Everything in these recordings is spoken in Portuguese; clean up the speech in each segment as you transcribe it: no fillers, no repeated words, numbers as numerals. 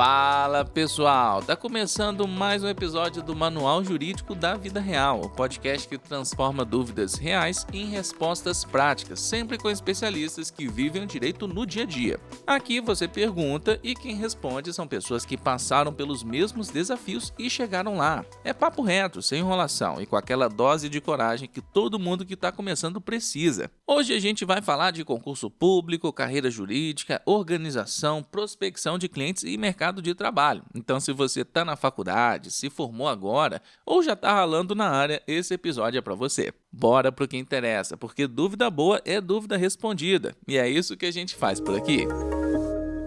Fala pessoal, tá começando mais um episódio do Manual Jurídico da Vida Real, o podcast que transforma dúvidas reais em respostas práticas, sempre com especialistas que vivem o direito no dia a dia. Aqui você pergunta e quem responde são pessoas que passaram pelos mesmos desafios e chegaram lá. É papo reto, sem enrolação e com aquela dose de coragem que todo mundo que tá começando precisa. Hoje a gente vai falar de concurso público, carreira jurídica, organização, prospecção de clientes e mercado de trabalho. Então, se você está na faculdade, se formou agora ou já está ralando na área, esse episódio é para você. Bora pro que interessa, porque dúvida boa é dúvida respondida. E é isso que a gente faz por aqui.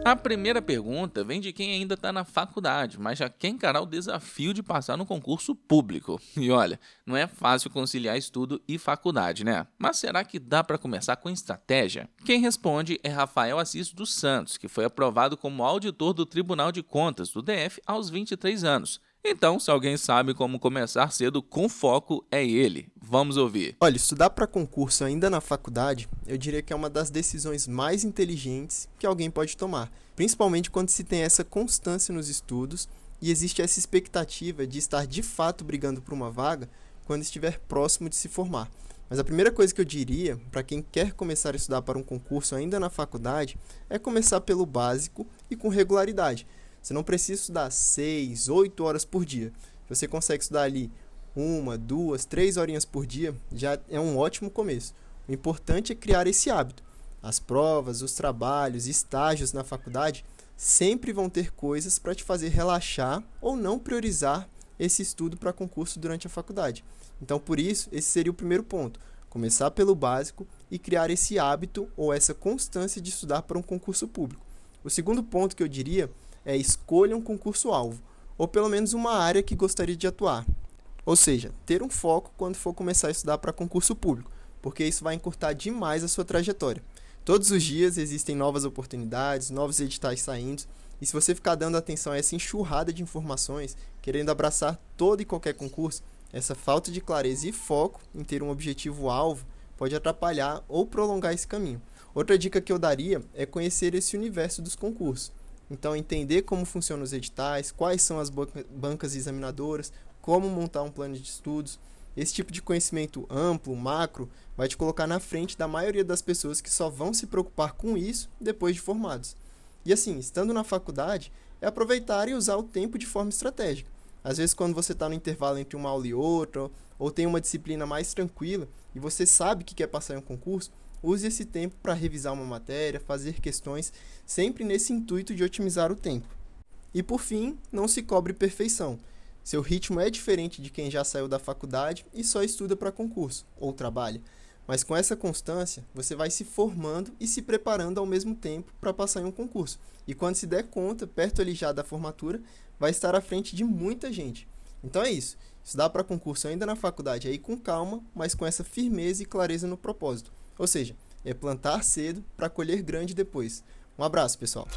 A primeira pergunta vem de quem ainda está na faculdade, mas já quer encarar o desafio de passar no concurso público. E olha, não é fácil conciliar estudo e faculdade, né? Mas será que dá para começar com estratégia? Quem responde é Rafael Assis dos Santos, que foi aprovado como auditor do Tribunal de Contas do DF aos 23 anos. Então, se alguém sabe como começar cedo com foco, é ele. Vamos ouvir. Olha, estudar para concurso ainda na faculdade, eu diria que é uma das decisões mais inteligentes que alguém pode tomar, principalmente quando se tem essa constância nos estudos e existe essa expectativa de estar de fato brigando por uma vaga quando estiver próximo de se formar. Mas a primeira coisa que eu diria para quem quer começar a estudar para um concurso ainda na faculdade é começar pelo básico e com regularidade. Você não precisa estudar 6, 8 horas por dia. Se você consegue estudar ali 1, 2, 3 horinhas por dia, já é um ótimo começo. O importante é criar esse hábito. As provas, os trabalhos, estágios na faculdade sempre vão ter coisas para te fazer relaxar ou não priorizar esse estudo para concurso durante a faculdade. Então, por isso, esse seria o primeiro ponto. Começar pelo básico e criar esse hábito ou essa constância de estudar para um concurso público. O segundo ponto que eu diria é escolha um concurso-alvo, ou pelo menos uma área que gostaria de atuar. Ou seja, ter um foco quando for começar a estudar para concurso público, porque isso vai encurtar demais a sua trajetória. Todos os dias existem novas oportunidades, novos editais saindo, e se você ficar dando atenção a essa enxurrada de informações, querendo abraçar todo e qualquer concurso, essa falta de clareza e foco em ter um objetivo-alvo pode atrapalhar ou prolongar esse caminho. Outra dica que eu daria é conhecer esse universo dos concursos. Então, entender como funcionam os editais, quais são as bancas examinadoras, como montar um plano de estudos. Esse tipo de conhecimento amplo, macro, vai te colocar na frente da maioria das pessoas que só vão se preocupar com isso depois de formados. E assim, estando na faculdade, é aproveitar e usar o tempo de forma estratégica. Às vezes, quando você está no intervalo entre uma aula e outra, ou tem uma disciplina mais tranquila, e você sabe que quer passar em um concurso, use esse tempo para revisar uma matéria, fazer questões, sempre nesse intuito de otimizar o tempo. E por fim, não se cobre perfeição. Seu ritmo é diferente de quem já saiu da faculdade e só estuda para concurso, ou trabalha. Mas com essa constância, você vai se formando e se preparando ao mesmo tempo para passar em um concurso. E quando se der conta, perto ali já da formatura, vai estar à frente de muita gente. Então é isso. Estudar para concurso ainda na faculdade é ir com calma, mas com essa firmeza e clareza no propósito. Ou seja, é plantar cedo para colher grande depois. Um abraço, pessoal.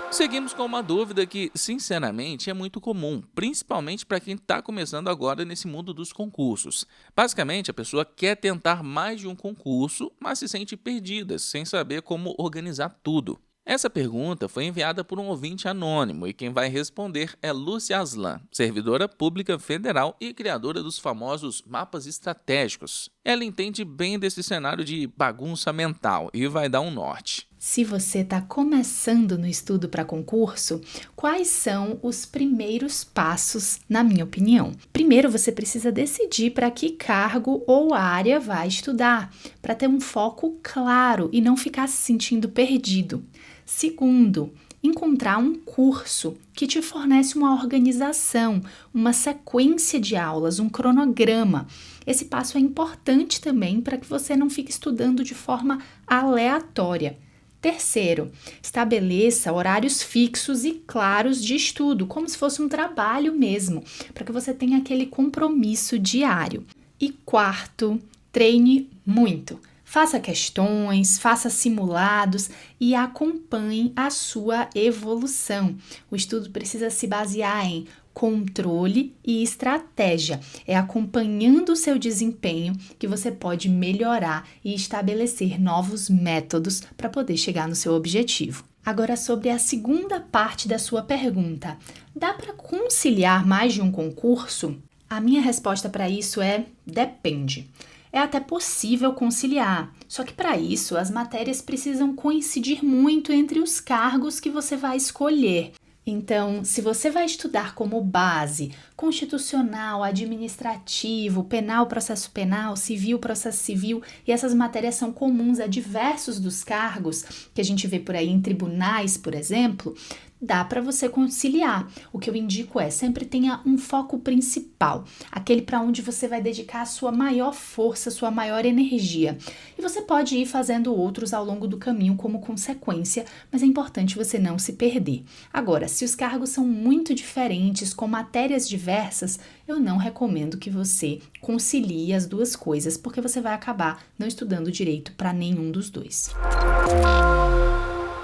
Seguimos com uma dúvida que, sinceramente, é muito comum, principalmente para quem está começando agora nesse mundo dos concursos. Basicamente, a pessoa quer tentar mais de um concurso, mas se sente perdida, sem saber como organizar tudo. Essa pergunta foi enviada por um ouvinte anônimo e quem vai responder é Lúcia Aslan, servidora pública federal e criadora dos famosos mapas estratégicos. Ela entende bem desse cenário de bagunça mental e vai dar um norte. Se você está começando no estudo para concurso, quais são os primeiros passos, na minha opinião? Primeiro, você precisa decidir para que cargo ou área vai estudar, para ter um foco claro e não ficar se sentindo perdido. Segundo, encontrar um curso que te fornece uma organização, uma sequência de aulas, um cronograma. Esse passo é importante também para que você não fique estudando de forma aleatória. Terceiro, estabeleça horários fixos e claros de estudo, como se fosse um trabalho mesmo, para que você tenha aquele compromisso diário. E quarto, treine muito. Faça questões, faça simulados e acompanhe a sua evolução. O estudo precisa se basear em controle e estratégia. É acompanhando o seu desempenho que você pode melhorar e estabelecer novos métodos para poder chegar no seu objetivo. Agora, sobre a segunda parte da sua pergunta, dá para conciliar mais de um concurso? A minha resposta para isso é depende. É até possível conciliar, só que para isso as matérias precisam coincidir muito entre os cargos que você vai escolher. Então, se você vai estudar como base constitucional, administrativo, penal, processo penal, civil, processo civil, e essas matérias são comuns a diversos dos cargos que a gente vê por aí em tribunais, por exemplo, dá para você conciliar. O que eu indico é sempre tenha um foco principal, aquele para onde você vai dedicar a sua maior força, sua maior energia. E você pode ir fazendo outros ao longo do caminho como consequência, mas é importante você não se perder. Agora, se os cargos são muito diferentes, com matérias diversas, eu não recomendo que você concilie as duas coisas, porque você vai acabar não estudando direito para nenhum dos dois.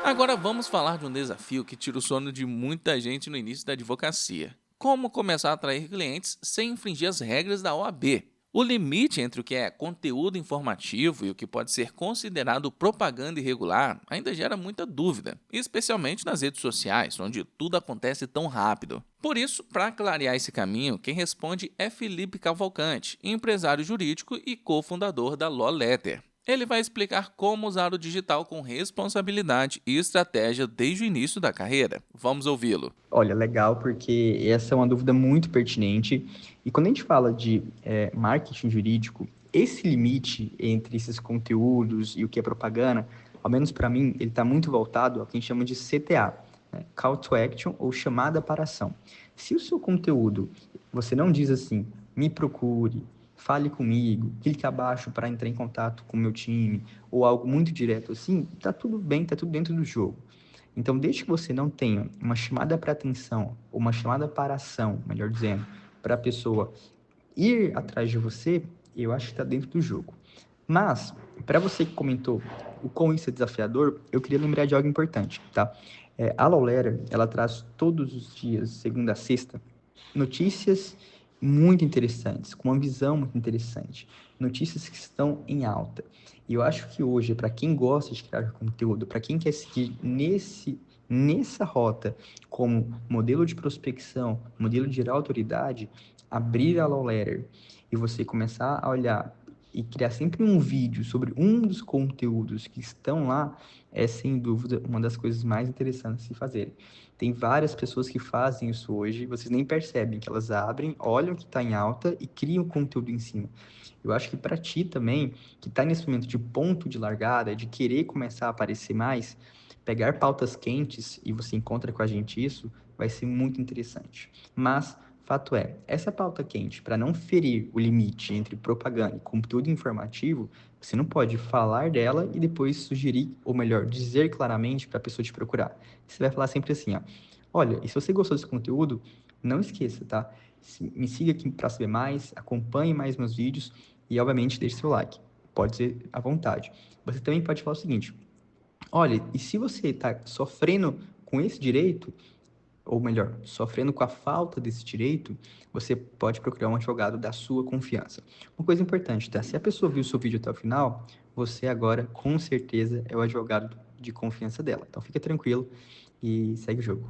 Agora vamos falar de um desafio que tira o sono de muita gente no início da advocacia. Como começar a atrair clientes sem infringir as regras da OAB? O limite entre o que é conteúdo informativo e o que pode ser considerado propaganda irregular ainda gera muita dúvida, especialmente nas redes sociais, onde tudo acontece tão rápido. Por isso, para clarear esse caminho, quem responde é Felipe Cavalcante, empresário jurídico e cofundador da Law Letter. Ele vai explicar como usar o digital com responsabilidade e estratégia desde o início da carreira. Vamos ouvi-lo. Olha, legal, porque essa é uma dúvida muito pertinente. E quando a gente fala de marketing jurídico, esse limite entre esses conteúdos e o que é propaganda, ao menos para mim, ele está muito voltado ao que a gente chama de CTA, né? Call to Action ou chamada para ação. Se o seu conteúdo, você não diz assim, me procure, fale comigo, clique abaixo para entrar em contato com o meu time, ou algo muito direto assim, tá tudo bem, tá tudo dentro do jogo. Então, desde que você não tenha uma chamada para atenção, ou uma chamada para ação, melhor dizendo, para a pessoa ir atrás de você, eu acho que está dentro do jogo. Mas, para você que comentou o quão isso é desafiador, eu queria lembrar de algo importante, tá? A Law Letter, ela traz todos os dias, segunda a sexta, notícias muito interessantes, com uma visão muito interessante, notícias que estão em alta. E eu acho que hoje, para quem gosta de criar conteúdo, para quem quer seguir nessa rota como modelo de prospecção, modelo de gerar autoridade, abrir a Law Letter e você começar a olhar e criar sempre um vídeo sobre um dos conteúdos que estão lá, é sem dúvida uma das coisas mais interessantes de se fazerem. Tem várias pessoas que fazem isso hoje, vocês nem percebem que elas abrem, olham que está em alta e criam conteúdo em cima. Eu acho que para ti também, que está nesse momento de ponto de largada, de querer começar a aparecer mais, pegar pautas quentes e você encontra com a gente isso, vai ser muito interessante. Mas fato é, essa pauta quente, para não ferir o limite entre propaganda e conteúdo informativo, você não pode falar dela e depois sugerir, ou melhor, dizer claramente para a pessoa te procurar. Você vai falar sempre assim, ó, olha, e se você gostou desse conteúdo, não esqueça, tá? Me siga aqui para saber mais, acompanhe mais meus vídeos e, obviamente, deixe seu like. Pode ser à vontade. Você também pode falar o seguinte, olha, e se você está sofrendo com esse direito, ou melhor, sofrendo com a falta desse direito, você pode procurar um advogado da sua confiança. Uma coisa importante, tá? Se a pessoa viu o seu vídeo até o final, você agora, com certeza, é o advogado de confiança dela. Então, fica tranquilo e segue o jogo.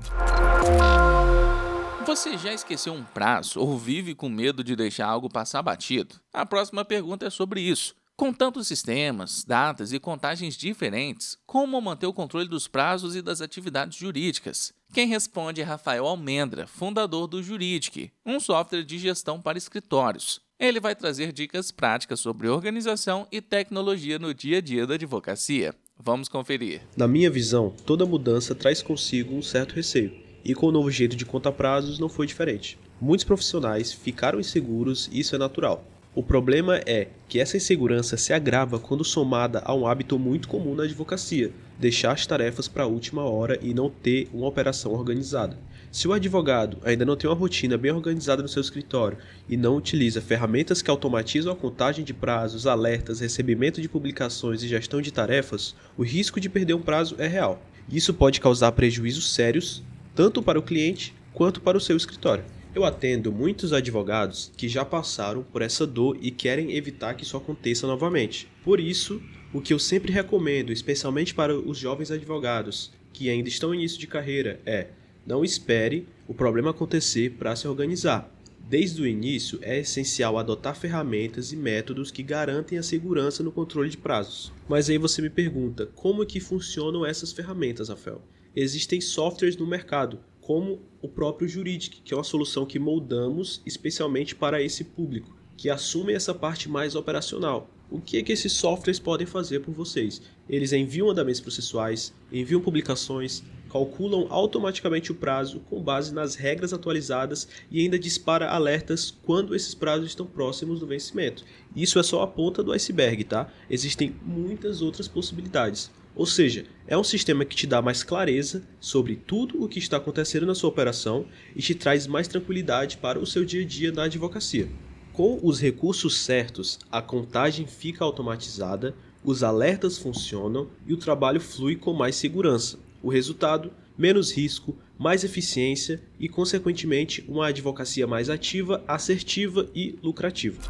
Você já esqueceu um prazo ou vive com medo de deixar algo passar batido? A próxima pergunta é sobre isso. Com tantos sistemas, datas e contagens diferentes, como manter o controle dos prazos e das atividades jurídicas? Quem responde é Rafael Almendra, fundador do Juridic, um software de gestão para escritórios. Ele vai trazer dicas práticas sobre organização e tecnologia no dia a dia da advocacia. Vamos conferir. Na minha visão, toda mudança traz consigo um certo receio, e com o novo jeito de contar prazos não foi diferente. Muitos profissionais ficaram inseguros e isso é natural. O problema é que essa insegurança se agrava quando somada a um hábito muito comum na advocacia, deixar as tarefas para a última hora e não ter uma operação organizada. Se o advogado ainda não tem uma rotina bem organizada no seu escritório e não utiliza ferramentas que automatizam a contagem de prazos, alertas, recebimento de publicações e gestão de tarefas, o risco de perder um prazo é real. Isso pode causar prejuízos sérios, tanto para o cliente quanto para o seu escritório. Eu atendo muitos advogados que já passaram por essa dor e querem evitar que isso aconteça novamente. Por isso, o que eu sempre recomendo, especialmente para os jovens advogados, que ainda estão no início de carreira é: não espere o problema acontecer para se organizar. Desde o início, é essencial adotar ferramentas e métodos que garantem a segurança no controle de prazos. Mas aí você me pergunta, como é que funcionam essas ferramentas, Rafael? Existem softwares no mercado, como o próprio Juridic, que é uma solução que moldamos especialmente para esse público, que assume essa parte mais operacional. O que é que esses softwares podem fazer por vocês? Eles enviam andamentos processuais, enviam publicações, calculam automaticamente o prazo com base nas regras atualizadas e ainda dispara alertas quando esses prazos estão próximos do vencimento. Isso é só a ponta do iceberg, tá? Existem muitas outras possibilidades. Ou seja, é um sistema que te dá mais clareza sobre tudo o que está acontecendo na sua operação e te traz mais tranquilidade para o seu dia a dia na advocacia. Com os recursos certos, a contagem fica automatizada, os alertas funcionam e o trabalho flui com mais segurança. O resultado, menos risco, mais eficiência e, consequentemente, uma advocacia mais ativa, assertiva e lucrativa.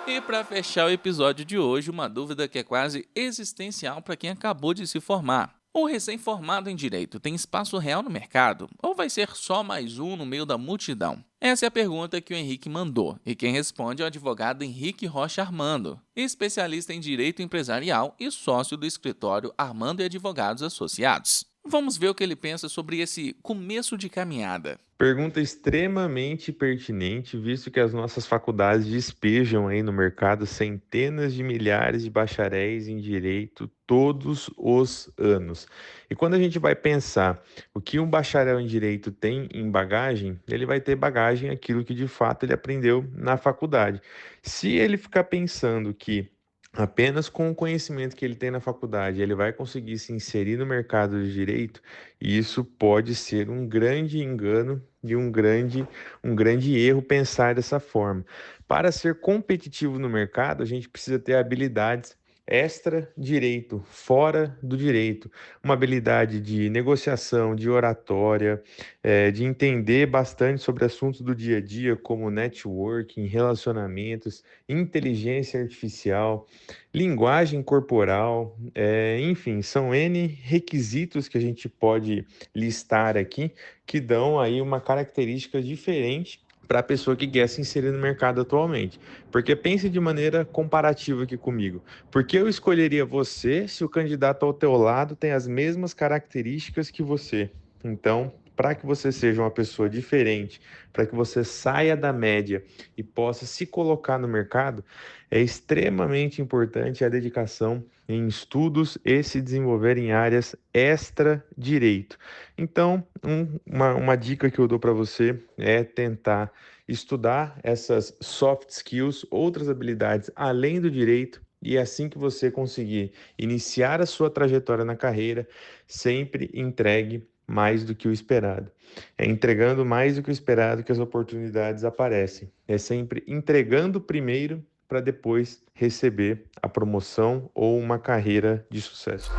E para fechar o episódio de hoje, uma dúvida que é quase existencial para quem acabou de se formar. O recém-formado em Direito tem espaço real no mercado? Ou vai ser só mais um no meio da multidão? Essa é a pergunta que o Henrique mandou, e quem responde é o advogado Henrique Rocha Armando, especialista em Direito Empresarial e sócio do escritório Armando e Advogados Associados. Vamos ver o que ele pensa sobre esse começo de caminhada. Pergunta extremamente pertinente, visto que as nossas faculdades despejam aí no mercado centenas de milhares de bacharéis em direito todos os anos. E quando a gente vai pensar o que um bacharel em direito tem em bagagem, ele vai ter bagagem aquilo que de fato ele aprendeu na faculdade. Se ele ficar pensando que apenas com o conhecimento que ele tem na faculdade, ele vai conseguir se inserir no mercado de direito, e isso pode ser um grande engano e um grande erro pensar dessa forma. Para ser competitivo no mercado, a gente precisa ter habilidades extra-direito, fora do direito, uma habilidade de negociação, de oratória, de entender bastante sobre assuntos do dia a dia, como networking, relacionamentos, inteligência artificial, linguagem corporal, enfim, são N requisitos que a gente pode listar aqui, que dão aí uma característica diferente para a pessoa que quer se inserir no mercado atualmente. Porque pense de maneira comparativa aqui comigo. Por que eu escolheria você se o candidato ao teu lado tem as mesmas características que você? Então, para que você seja uma pessoa diferente, para que você saia da média e possa se colocar no mercado, é extremamente importante a dedicação em estudos e se desenvolver em áreas extra-direito. Então, uma dica que eu dou para você é tentar estudar essas soft skills, outras habilidades além do direito, e assim que você conseguir iniciar a sua trajetória na carreira, sempre entregue mais do que o esperado. É entregando mais do que o esperado que as oportunidades aparecem. É sempre entregando primeiro para depois receber a promoção ou uma carreira de sucesso.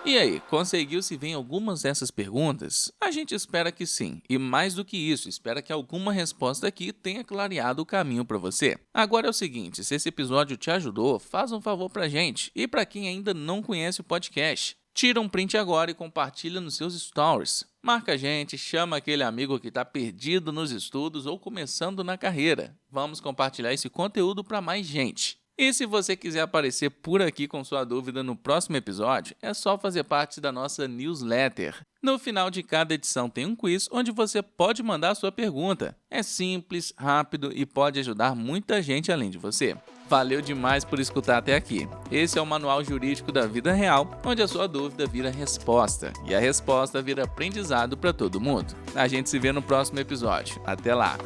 E aí, conseguiu se ver em algumas dessas perguntas? A gente espera que sim, e mais do que isso, espera que alguma resposta aqui tenha clareado o caminho para você. Agora é o seguinte, se esse episódio te ajudou, faz um favor pra gente, e para quem ainda não conhece o podcast, tira um print agora e compartilha nos seus stories. Marca a gente, chama aquele amigo que está perdido nos estudos ou começando na carreira. Vamos compartilhar esse conteúdo para mais gente. E se você quiser aparecer por aqui com sua dúvida no próximo episódio, é só fazer parte da nossa newsletter. No final de cada edição tem um quiz onde você pode mandar a sua pergunta. É simples, rápido e pode ajudar muita gente além de você. Valeu demais por escutar até aqui. Esse é o Manual Jurídico da Vida Real, onde a sua dúvida vira resposta e a resposta vira aprendizado para todo mundo. A gente se vê no próximo episódio. Até lá!